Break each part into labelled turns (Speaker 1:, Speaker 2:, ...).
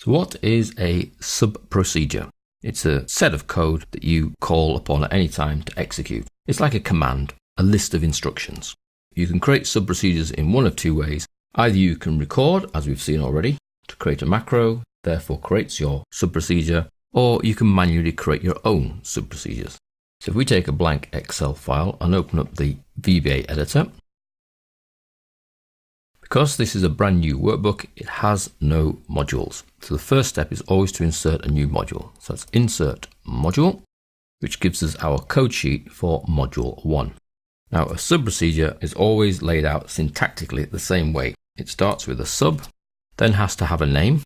Speaker 1: So what is a sub-procedure? It's a set of code that you call upon at any time to execute. It's like a command, a list of instructions. You can create sub-procedures in one of two ways. Either you can record, as we've seen already, to create a macro, therefore creates your sub-procedure, or you can manually create your own sub-procedures. So if we take a blank Excel file and open up the VBA editor, because this is a brand new workbook, it has no modules. So the first step is always to insert a new module. So let's insert module, which gives us our code sheet for module 1. Now a sub-procedure is always laid out syntactically the same way. It starts with a sub, then has to have a name,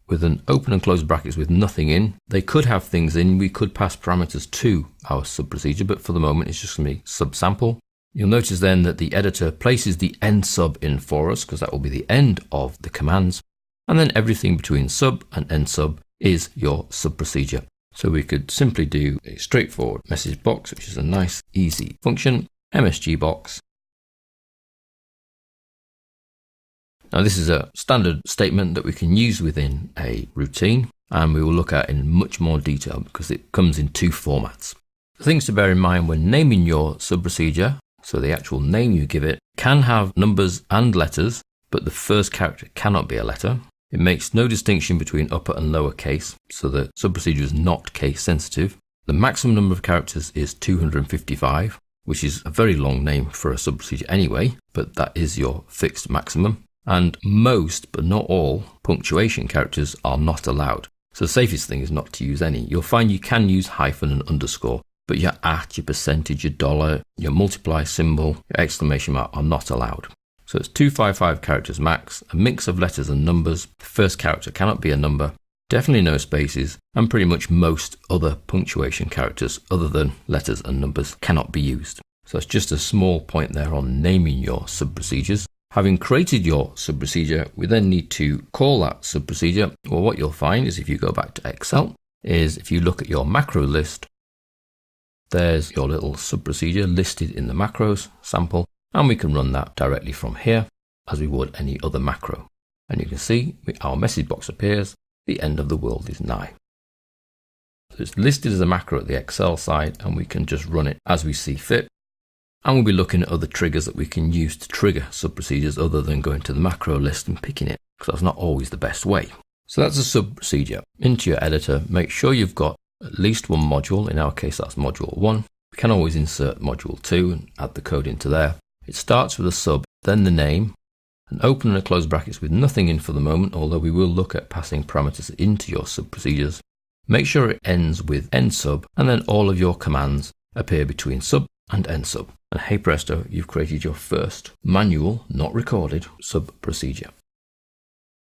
Speaker 1: with an open and close brackets with nothing in. They could have things in, we could pass parameters to our sub-procedure, but for the moment it's just going to be sub-sample. You'll notice then that the editor places the end sub in for us, because that will be the end of the commands. And then everything between sub and end sub is your sub-procedure. So we could simply do a straightforward message box, which is a nice, easy function, MSG box. Now this is a standard statement that we can use within a routine, and we will look at in much more detail because it comes in two formats. The things to bear in mind when naming your sub-procedure, so the actual name you give it, can have numbers and letters, but the first character cannot be a letter. It makes no distinction between upper and lower case, so the sub-procedure is not case sensitive. The maximum number of characters is 255, which is a very long name for a sub-procedure anyway, but that is your fixed maximum. And most, but not all, punctuation characters are not allowed. So the safest thing is not to use any. You'll find you can use hyphen and underscore, but your at, your percentage, your dollar, your multiply symbol, your exclamation mark are not allowed. So it's 255 characters max, a mix of letters and numbers. The first character cannot be a number, definitely no spaces, and pretty much most other punctuation characters other than letters and numbers cannot be used. So it's just a small point there on naming your sub-procedures. Having created your sub-procedure, we then need to call that sub-procedure. Well, what you'll find is if you go back to Excel, is if you look at your macro list, there's your little sub-procedure listed in the macros sample, and we can run that directly from here as we would any other macro. And you can see our message box appears, the end of the world is nigh. So it's listed as a macro at the Excel side, and we can just run it as we see fit. And we'll be looking at other triggers that we can use to trigger sub-procedures other than going to the macro list and picking it, because that's not always the best way. So that's a sub-procedure. Into your editor, make sure you've got at least one module. In our case, that's module 1. We can always insert module 2 and add the code into there. It starts with a sub, then the name, and open and close brackets with nothing in for the moment, although we will look at passing parameters into your sub-procedures. Make sure it ends with end sub, and then all of your commands appear between sub and end sub. And hey presto, you've created your first manual, not recorded, sub-procedure.